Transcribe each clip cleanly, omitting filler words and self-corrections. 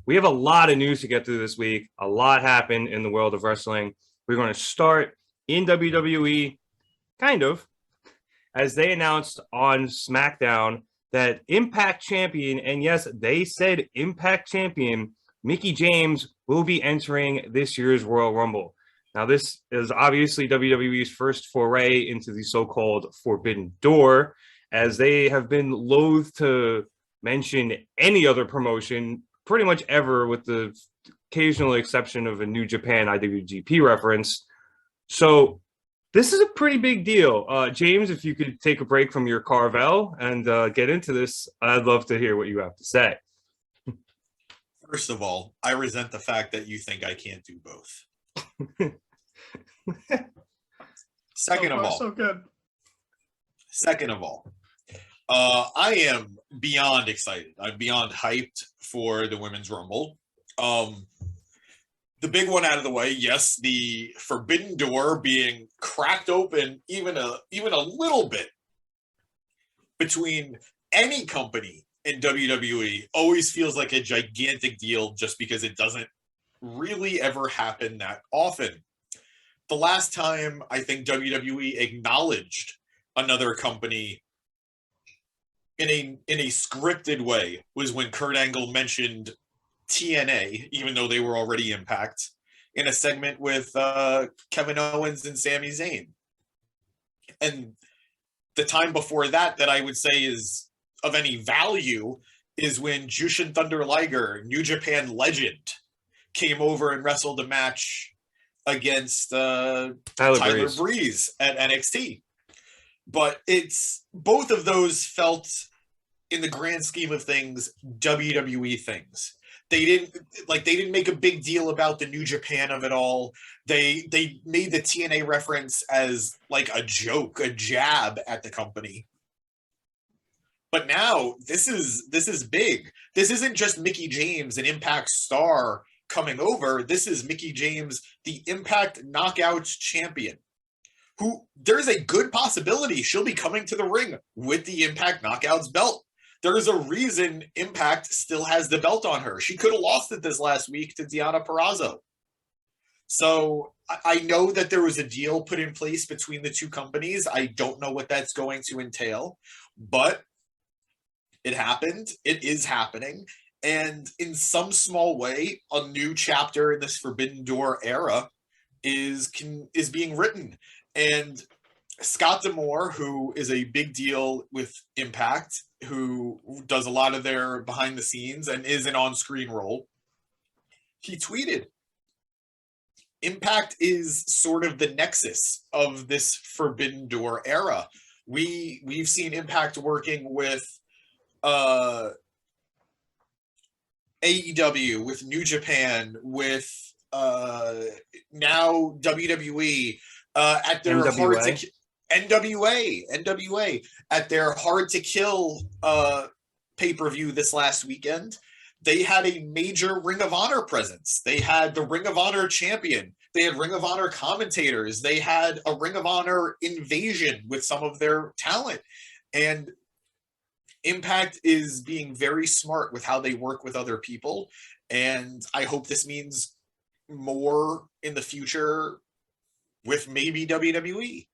We have a lot of news to get through this week. A lot happened in the world of wrestling. We're going to start in WWE, kind of, as they announced on SmackDown that Impact Champion, and yes, they said Impact Champion, Mickie James will be entering this year's Royal Rumble. Now, this is obviously WWE's first foray into the so-called Forbidden Door, as they have been loath to mention any other promotion pretty much ever, with the occasional exception of a New Japan IWGP reference. So this is a pretty big deal. James, if you could take a break from your Carvel and get into this, I'd love to hear what you have to say. First of all, I resent the fact that you think I can't do both. Second of all, so good. Second of all, I am beyond excited. I'm beyond hyped for the Women's Rumble. The big one out of the way, yes, the Forbidden Door being cracked open even a little bit between any company in WWE always feels like a gigantic deal just because it doesn't really ever happen that often. The last time I think WWE acknowledged another company in a scripted way was when Kurt Angle mentioned TNA, even though they were already Impact, in a segment with Kevin Owens and Sami Zayn. And the time before that I would say is of any value is when Jushin Thunder Liger, New Japan legend, came over and wrestled a match against Tyler Breeze at NXT. But it's both of those felt, in the grand scheme of things, WWE things. They didn't make a big deal about the New Japan of it all. They made the TNA reference as like a joke, a jab at the company. But now this is big. This isn't just Mickie James, an Impact star, coming over. This is Mickie James, the Impact Knockouts champion, who there's a good possibility she'll be coming to the ring with the Impact Knockouts belt. There's a reason Impact still has the belt on her. She could have lost it this last week to Deonna Purrazzo. So I know that there was a deal put in place between the two companies. I don't know what that's going to entail, but it happened. It is happening. And in some small way, a new chapter in this Forbidden Door era is being written. And Scott D'Amore, who is a big deal with Impact, who does a lot of their behind the scenes and is an on-screen role, he tweeted, Impact is sort of the nexus of this Forbidden Door era. We've seen Impact working with AEW, with New Japan, with now WWE, at their NWA. NWA at their Hard to Kill pay-per-view this last weekend. They had a major Ring of Honor presence. They had the Ring of Honor champion. They had Ring of Honor commentators. They had a Ring of Honor invasion with some of their talent. And Impact is being very smart with how they work with other people. And I hope this means more in the future with maybe WWE.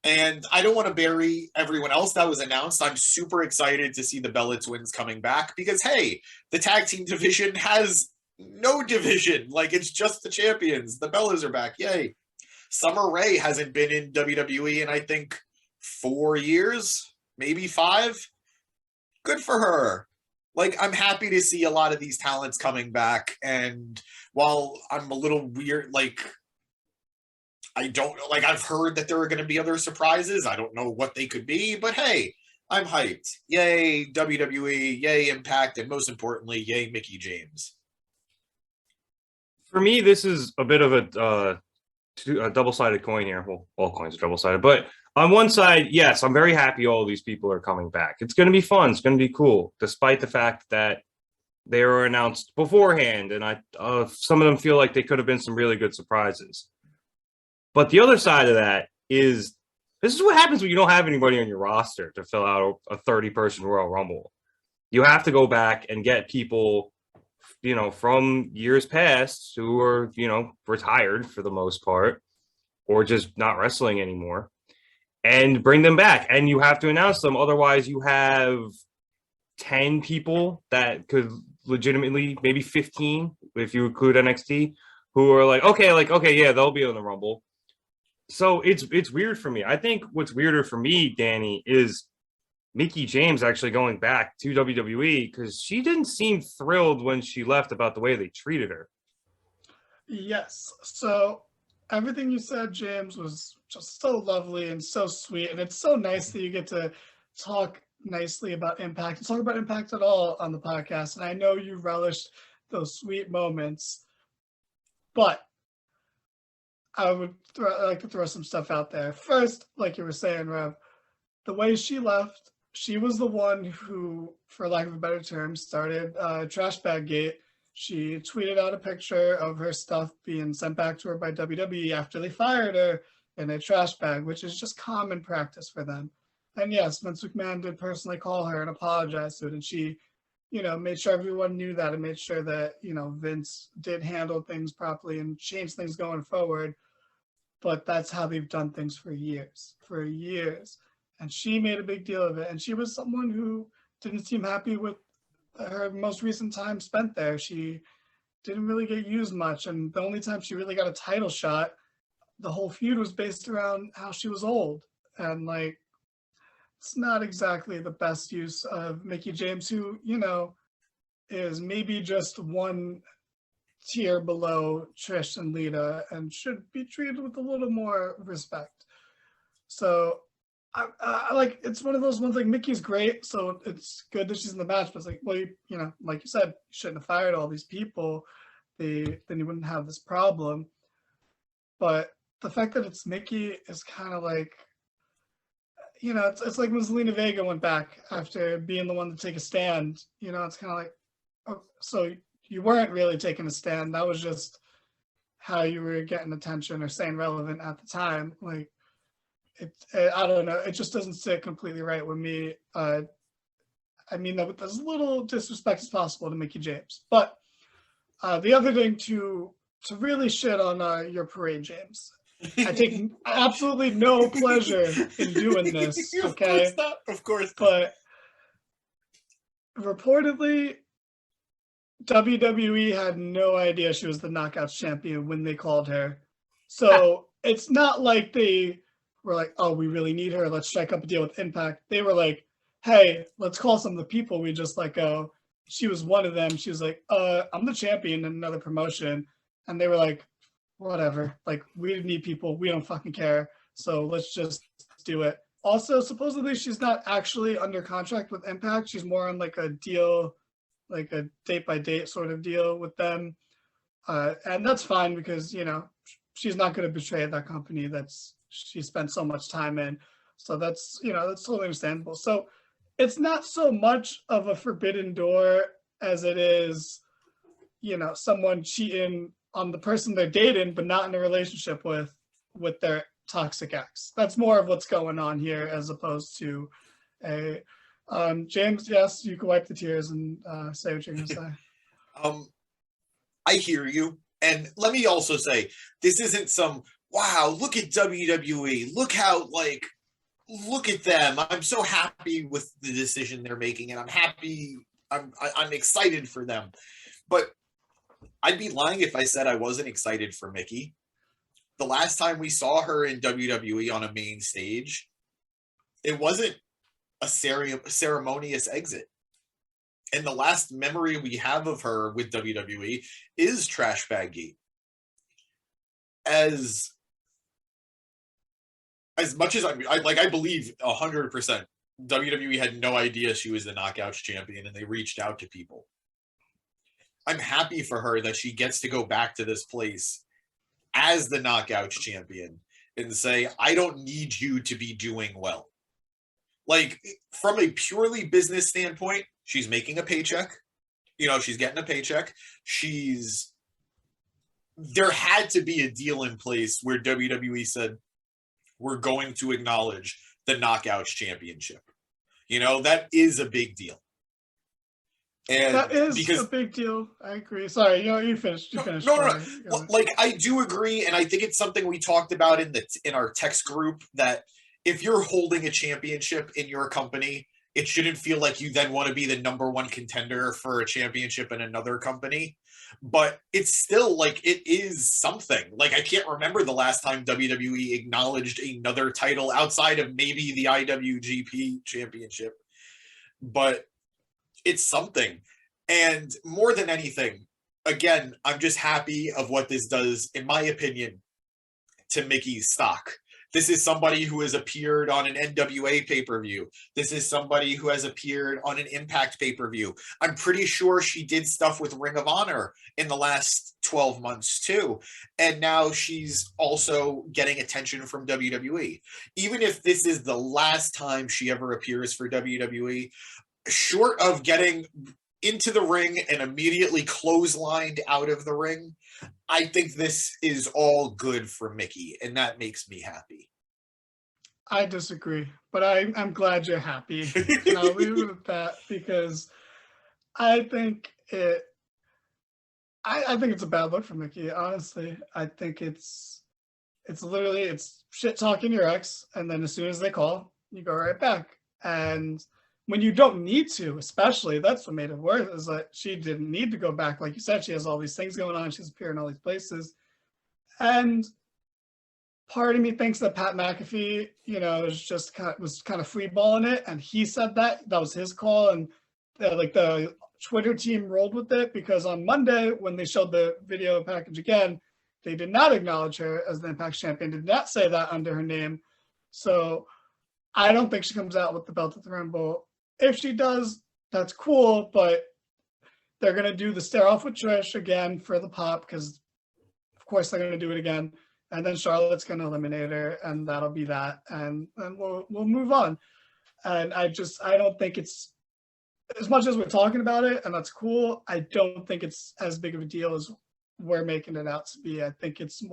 And I don't want to bury everyone else that was announced. I'm super excited to see the Bella Twins coming back because, hey, the tag team division has no division. Like, it's just the champions. The Bellas are back. Yay. Summer Rae hasn't been in WWE in, I think, 4 years, maybe 5. Good for her. Like, I'm happy to see a lot of these talents coming back. And while I'm a little weird, like, I don't know, like, I've heard that there are going to be other surprises. I don't know what they could be, but hey, I'm hyped. Yay, WWE, yay, Impact, and most importantly, yay, Mickie James. For me, this is a bit of a double-sided coin here. Well, all coins are double-sided. But on one side, yes, I'm very happy all these people are coming back. It's going to be fun. It's going to be cool, despite the fact that they were announced beforehand, and some of them feel like they could have been some really good surprises. But the other side of that is, this is what happens when you don't have anybody on your roster to fill out a 30-person Royal Rumble. You have to go back and get people from years past who are, retired for the most part or just not wrestling anymore and bring them back. And you have to announce them. Otherwise, you have 10 people that could legitimately, maybe 15 if you include NXT, who are okay, yeah, they'll be on the Rumble. So it's weird for me. I think what's weirder for me, Danny, is Mickie James actually going back to WWE because she didn't seem thrilled when she left about the way they treated her. Yes. So everything you said, James, was just so lovely and so sweet. And it's so nice that you get to talk nicely about Impact and talk about Impact at all on the podcast. And I know you relished those sweet moments. But I would like to throw some stuff out there. First, like you were saying, Rev, the way she left, she was the one who, for lack of a better term, started Trash Bag Gate. She tweeted out a picture of her stuff being sent back to her by WWE after they fired her in a trash bag, which is just common practice for them. And yes, Vince McMahon did personally call her and apologize to it. And she, made sure everyone knew that and made sure that, Vince did handle things properly and change things going forward. But that's how they've done things for years. And she made a big deal of it. And she was someone who didn't seem happy with her most recent time spent there. She didn't really get used much. And the only time she really got a title shot, the whole feud was based around how she was old. And it's not exactly the best use of Mickie James, who, is maybe just one tier below Trish and Lita and should be treated with a little more respect. So I it's one of those ones, Mickey's great, so it's good that she's in the match, but it's like you said, you shouldn't have fired all these people. Then you wouldn't have this problem. But the fact that it's Mickie is kind of it's like when Zelina Vega went back after being the one to take a stand. It's kind of like, oh, so you weren't really taking a stand. That was just how you were getting attention or staying relevant at the time. I don't know. It just doesn't sit completely right with me. I mean that with as little disrespect as possible to Mickie James. But the other thing to really shit on your parade, James. I take absolutely no pleasure in doing this. Okay, of course not. But reportedly, WWE had no idea she was the Knockouts champion when they called her. So it's not like they were like, oh, we really need her. Let's strike up a deal with Impact. They were like, hey, let's call some of the people we just let go. She was one of them. She was like, I'm the champion in another promotion. And they were like, whatever. We need people. We don't fucking care. So let's just do it. Also, supposedly she's not actually under contract with Impact. She's more on a deal, a date-by-date sort of deal with them. And that's fine because, she's not going to betray that company that's she spent so much time in. So that's totally understandable. So it's not so much of a forbidden door as it is, someone cheating on the person they're dating, but not in a relationship with their toxic ex. That's more of what's going on here as opposed to a James, yes, you can wipe the tears and say what you're going to say. I hear you. And let me also say, this isn't some, wow, look at WWE. Look how, look at them. I'm so happy with the decision they're making, and I'm happy. I'm excited for them. But I'd be lying if I said I wasn't excited for Mickie. The last time we saw her in WWE on a main stage, it wasn't a ceremonious exit. And the last memory we have of her with WWE is Trash Bag Gate. As much as I believe 100%, WWE had no idea she was the Knockouts champion, and they reached out to people. I'm happy for her that she gets to go back to this place as the Knockouts champion and say, I don't need you to be doing well. From a purely business standpoint, she's making a paycheck. She's getting a paycheck. There had to be a deal in place where WWE said, we're going to acknowledge the Knockouts championship. That is a big deal. And That is because a big deal. I agree. Sorry, you finished. You finished. no, Sorry. like I do agree, and I think it's something we talked about in our text group, that if you're holding a championship in your company, it shouldn't feel like you then want to be the number one contender for a championship in another company. But it's still like, it is something. Like, I can't remember the last time WWE acknowledged another title outside of maybe the IWGP championship, but it's something. And more than anything, again, I'm just happy of what this does, in my opinion, to Mickie's stock. This is somebody who has appeared on an NWA pay-per-view. This is somebody who has appeared on an Impact pay-per-view. I'm pretty sure she did stuff with Ring of Honor in the last 12 months too. And now she's also getting attention from WWE. Even if this is the last time she ever appears for WWE, short of getting into the ring and immediately clotheslined out of the ring, I think this is all good for Mickie, and that makes me happy. I disagree, but I'm glad you're happy. And I'll leave it at that, because I think I think it's a bad look for Mickie, honestly. I think it's literally, it's shit talking your ex, and then as soon as they call, you go right back. And when you don't need to, especially, that's what made it worse, is that she didn't need to go back. Like you said, she has all these things going on. She's appearing in all these places. And part of me thinks that Pat McAfee, was kind of freeballing it. And he said that was his call. And the Twitter team rolled with it, because on Monday, when they showed the video package again, they did not acknowledge her as the Impact champion, did not say that under her name. So I don't think she comes out with the belt at the Rumble. If she does, that's cool, but they're going to do the stare off with Trish again for the pop, because of course they're going to do it again. And then Charlotte's going to eliminate her, and that'll be that. And we'll move on. And I don't think it's, as much as we're talking about it, and that's cool, I don't think it's as big of a deal as we're making it out to be. I think it's,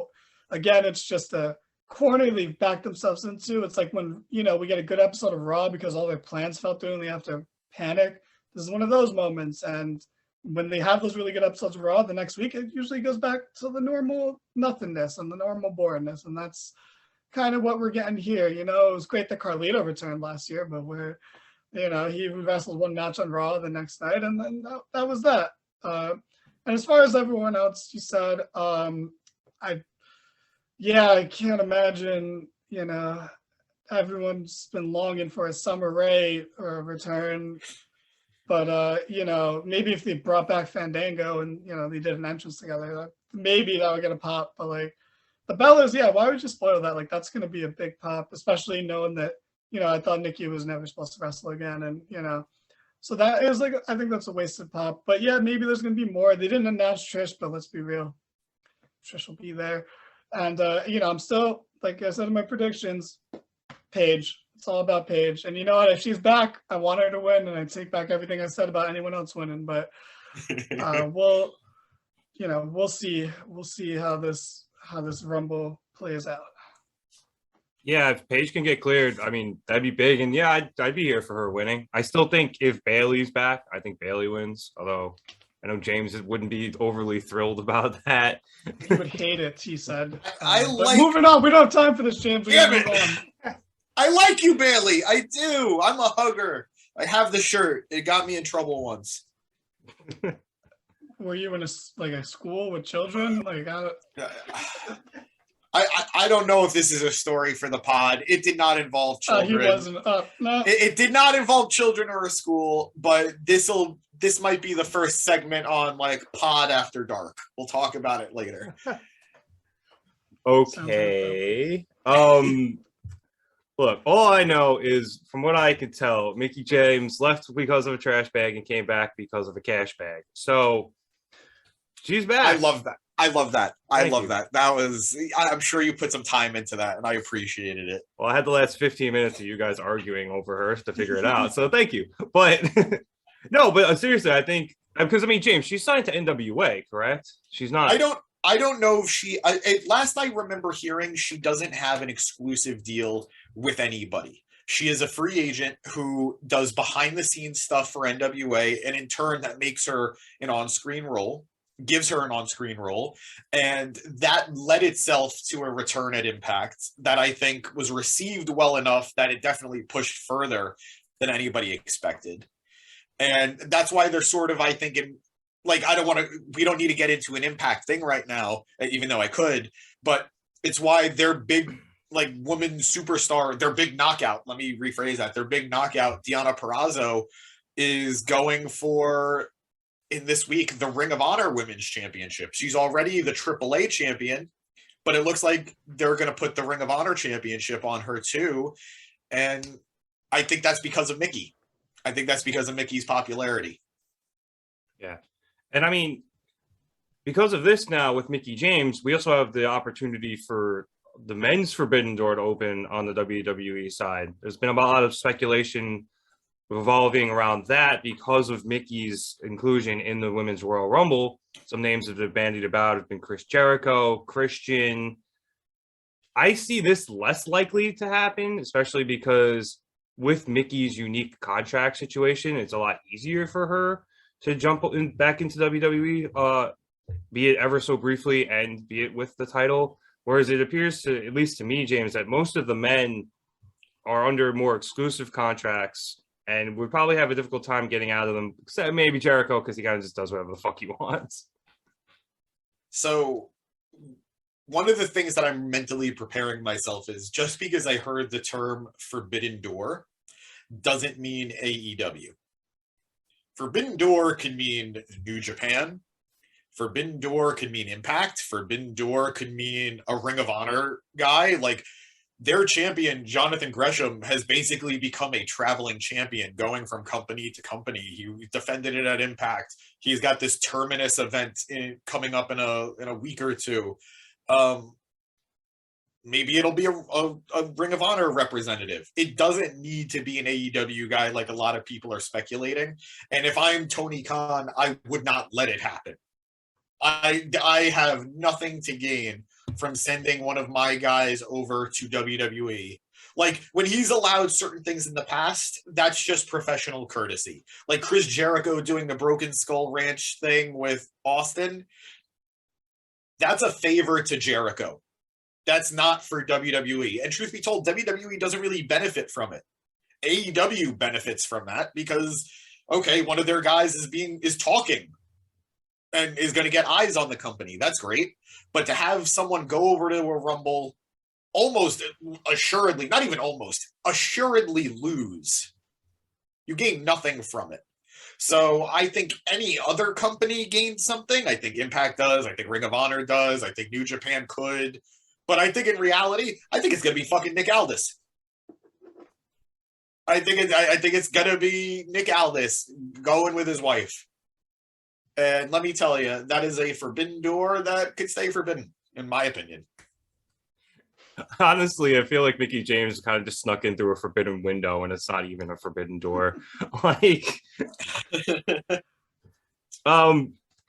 again, it's just a corner they've backed themselves into. It's like when, we get a good episode of Raw because all their plans fell through and they have to panic. This is one of those moments. And when they have those really good episodes of Raw, the next week, it usually goes back to the normal nothingness and the normal boringness. And that's kind of what we're getting here. It was great that Carlito returned last year, but he wrestled one match on Raw the next night, and then that was that. And as far as everyone else, you said, I can't imagine, everyone's been longing for a Summer Rae return. But, maybe if they brought back Fandango and, they did an entrance together, maybe that would get a pop. But, the Bellas, why would you spoil that? That's going to be a big pop, especially knowing that, I thought Nikki was never supposed to wrestle again. And, so that is I think that's a wasted pop. But, maybe there's going to be more. They didn't announce Trish, but let's be real. Trish will be there. And, I'm still, like I said in my predictions, Paige. It's all about Paige. And you know what? If she's back, I want her to win, and I take back everything I said about anyone else winning. But we'll see. We'll see how this Rumble plays out. Yeah, if Paige can get cleared, I mean, that'd be big. And I'd be here for her winning. I still think if Bayley's back, I think Bayley wins. Although I know James wouldn't be overly thrilled about that. He would hate it, he said. But moving on. We don't have time for this, James. We Damn gotta move it. on. I like you, Bayley. I do. I'm a hugger. I have the shirt. It got me in trouble once. Were you in a school with children? I don't know if this is a story for the pod. It did not involve children. He wasn't up. No. It did not involve children or a school, but this might be the first segment on Pod After Dark. We'll talk about it later. Okay. Look, all I know is, from what I could tell, Mickie James left because of a trash bag and came back because of a cash bag. So she's back. I love that. I love that. Thank you. That. That was, I'm sure you put some time into that, and I appreciated it. Well, I had the last 15 minutes of you guys arguing over her to figure it out. So thank you. But no, but seriously, I think, because James, she's signed to NWA, correct? She's not. I don't know if last I remember hearing, she doesn't have an exclusive deal with anybody. She is a free agent who does behind the scenes stuff for NWA, and in turn, that makes her an on screen role, gives her an on screen role. And that led itself to a return at Impact that I think was received well enough that it definitely pushed further than anybody expected. And that's why they're sort of, I think, we don't need to get into an Impact thing right now, even though I could, but it's why their big, like, woman superstar, their big knockout, let me rephrase that, their big knockout, Deonna Purrazzo, is going for, in this week, the Ring of Honor Women's Championship. She's already the AAA champion, but it looks like they're going to put the Ring of Honor Championship on her too. And I think that's because of Mickie. I think that's because of Mickie's popularity. Yeah. And I mean, because of this now with Mickie James, we also have the opportunity for the men's Forbidden Door to open on the WWE side. There's been a lot of speculation revolving around that because of Mickie's inclusion in the Women's Royal Rumble. Some names that have been bandied about have been Chris Jericho, Christian. I see this less likely to happen, especially because with Mickie's unique contract situation, it's a lot easier for her to jump back into WWE, be it ever so briefly and be it with the title. Whereas it appears to, at least to me, James, that most of the men are under more exclusive contracts and would probably have a difficult time getting out of them, except maybe Jericho, because he kind of just does whatever the fuck he wants. So one of the things that I'm mentally preparing myself is, just because I heard the term Forbidden Door doesn't mean AEW. Forbidden Door can mean New Japan. Forbidden Door could mean Impact. Forbidden Door could mean a Ring of Honor guy. Like, their champion, Jonathan Gresham, has basically become a traveling champion, going from company to company. He defended it at Impact. He's got this Terminus event coming up in a week or two. Maybe it'll be a Ring of Honor representative. It doesn't need to be an AEW guy like a lot of people are speculating. And if I'm Tony Khan, I would not let it happen. I have nothing to gain from sending one of my guys over to WWE. Like, when he's allowed certain things in the past, that's just professional courtesy. Like Chris Jericho doing the Broken Skull Ranch thing with Austin, that's a favor to Jericho. That's not for WWE. And truth be told, WWE doesn't really benefit from it. AEW benefits from that because, okay, one of their guys is talking and is going to get eyes on the company. That's great. But to have someone go over to a Rumble, almost assuredly, not even almost, assuredly lose, you gain nothing from it. So I think any other company gains something. I think Impact does. I think Ring of Honor does. I think New Japan could. But I think in reality, I think it's going to be fucking Nick Aldis. I think it's going to be Nick Aldis going with his wife. And let me tell you, that is a forbidden door that could stay forbidden, in my opinion. Honestly, I feel like Mickie James kind of just snuck in through a forbidden window, and it's not even a forbidden door. Like,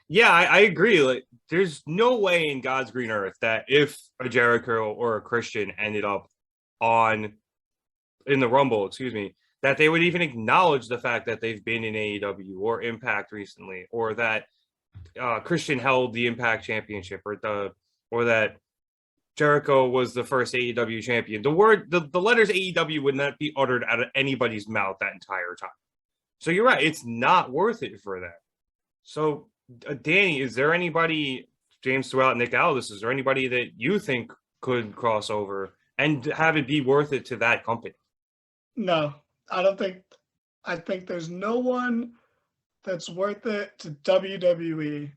yeah, I agree. Like, there's no way in God's green earth that if a Jericho or a Christian ended up in the Rumble, that they would even acknowledge the fact that they've been in AEW or Impact recently, or that Christian held the Impact Championship, or that Jericho was the first AEW champion. The letters AEW would not be uttered out of anybody's mouth that entire time. So you're right, it's not worth it for that. So, Danny, is there anybody, James throughout Nick Aldis, is there anybody that you think could cross over and have it be worth it to that company? No, I don't think. I think there's no one that's worth it to WWE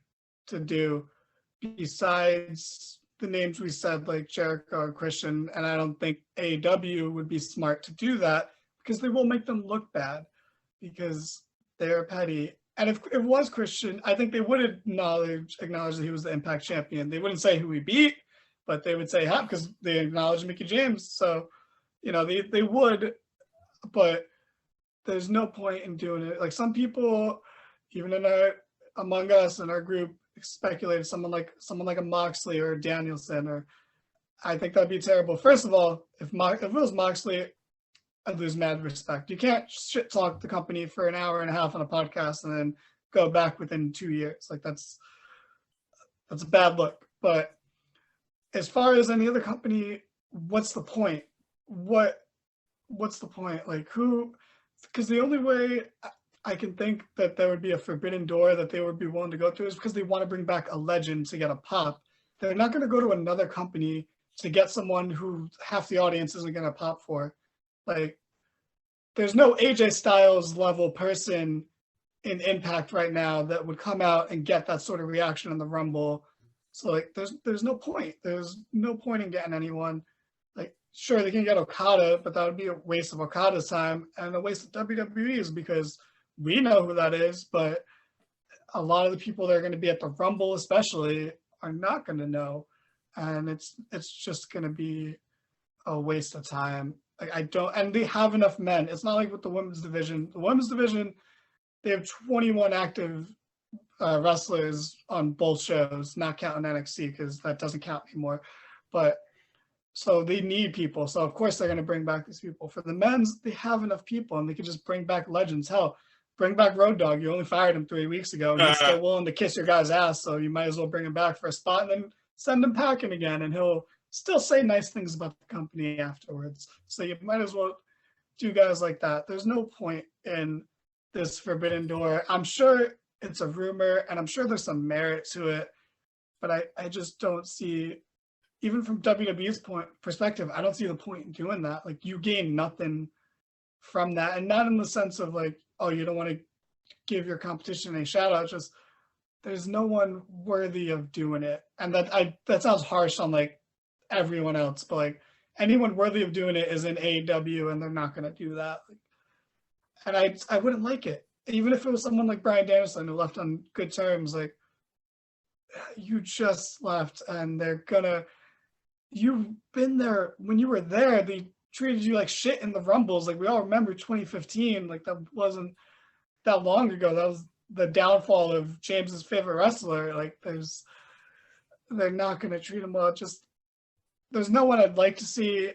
to do besides the names we said, like Jericho or Christian. And I don't think AEW would be smart to do that because they will make them look bad because they're petty. And if it was Christian, I think they would acknowledge that he was the Impact champion. They wouldn't say who he beat, but they would say, because they acknowledge Mickie James. So, they would, but there's no point in doing it. Like, some people, even among us in our group, speculated someone like a Moxley or a Danielson, or I think that'd be terrible. First of all, if it was Moxley, I'd lose mad respect. You can't shit talk the company for an hour and a half on a podcast and then go back within 2 years. Like that's a bad look. But as far as any other company, what's the point? What's the point? Like who? Because the only way I can think that there would be a forbidden door that they would be willing to go through is because they want to bring back a legend to get a pop. They're not going to go to another company to get someone who half the audience isn't going to pop for. Like, there's no AJ Styles level person in Impact right now that would come out and get that sort of reaction in the Rumble. So like, there's no point. There's no point in getting anyone. Like, sure, they can get Okada, but that would be a waste of Okada's time and a waste of WWE's because we know who that is, but a lot of the people that are going to be at the Rumble, especially, are not going to know, and it's just going to be a waste of time. Like I don't, and they have enough men. It's not like with the women's division. The women's division, they have 21 active wrestlers on both shows, not counting NXT because that doesn't count anymore. But so they need people. So of course they're going to bring back these people. For the men's, they have enough people, and they can just bring back legends. Hell, bring back Road Dogg. You only fired him 3 weeks ago, and he's still willing to kiss your guy's ass. So you might as well bring him back for a spot and then send him packing again, and he'll still say nice things about the company afterwards. So you might as well do guys like that. There's no point in this forbidden door. I'm sure it's a rumor, and I'm sure there's some merit to it, but I just don't see, even from WWE's perspective, I don't see the point in doing that. Like, you gain nothing from that, and not in the sense of like, oh, you don't want to give your competition a shout out. Just there's no one worthy of doing it. And that sounds harsh on like everyone else, but like anyone worthy of doing it is in AEW, and they're not going to do that. And I wouldn't like it. Even if it was someone like Bryan Danielson who left on good terms, like you just left and you've been there when you were there. They treated you like shit in the Rumbles. Like we all remember 2015, like that wasn't that long ago. That was the downfall of James's favorite wrestler. Like they're not going to treat him well. Just there's no one I'd like to see,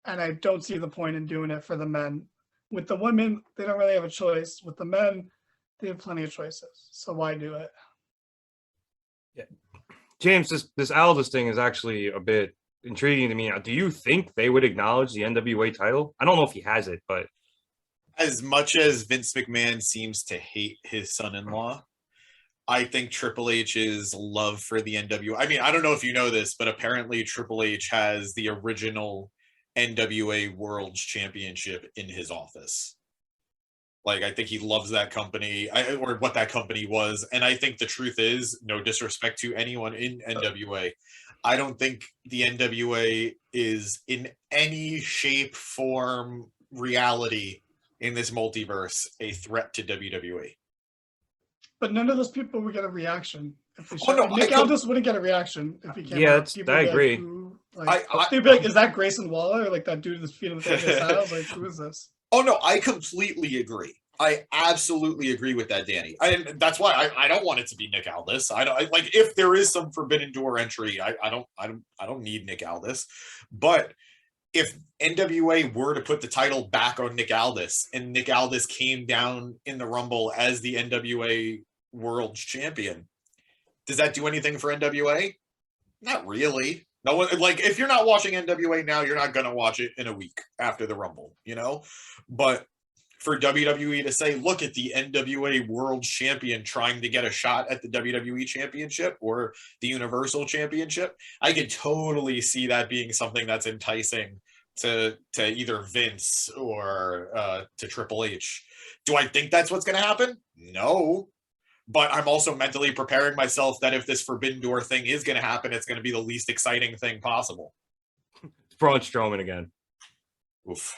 and I don't see the point in doing it for the men. With the women, they don't really have a choice. With the men, they have plenty of choices. So why do it? Yeah, James, this Aldis thing is actually a bit intriguing to me. Do you think they would acknowledge the NWA title? I don't know if he has it, but as much as Vince McMahon seems to hate his son-in-law, I think Triple H's love for the NWA. I mean, I don't know if you know this, but apparently Triple H has the original NWA World's Championship in his office. Like, I think he loves that company, or what that company was. And I think the truth is, no disrespect to anyone in NWA, I don't think the NWA is in any shape, form, reality in this multiverse a threat to WWE. But none of those people would get a reaction. If they Nick Aldis wouldn't get a reaction if he came out. I agree. They'd be like, is that Grayson Waller? Or like that dude that's feeding with AJ Styles? Like, who is this? Oh, no, I completely agree. I absolutely agree with that, Danny. That's why I don't want it to be Nick Aldis. Like if there is some forbidden door entry, I don't need Nick Aldis. But if NWA were to put the title back on Nick Aldis and Nick Aldis came down in the Rumble as the NWA World's Champion, does that do anything for NWA? Not really. No one, like, if you're not watching NWA now, you're not gonna watch it in a week after the Rumble, you know? But for WWE to say, look at the NWA World Champion trying to get a shot at the WWE Championship or the Universal Championship, I could totally see that being something that's enticing to either Vince or to Triple H. Do I think that's what's going to happen? No. But I'm also mentally preparing myself that if this Forbidden Door thing is going to happen, it's going to be the least exciting thing possible. It's Braun Strowman again. Oof.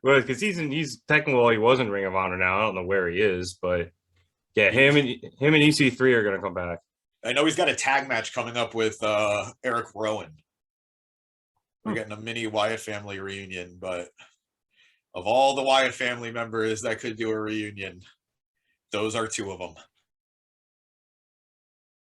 Well, because he's technically, he was in Ring of Honor now. I don't know where he is, but yeah, him and EC3 are going to come back. I know he's got a tag match coming up with Eric Rowan. We're getting a mini Wyatt family reunion, but of all the Wyatt family members that could do a reunion, those are two of them.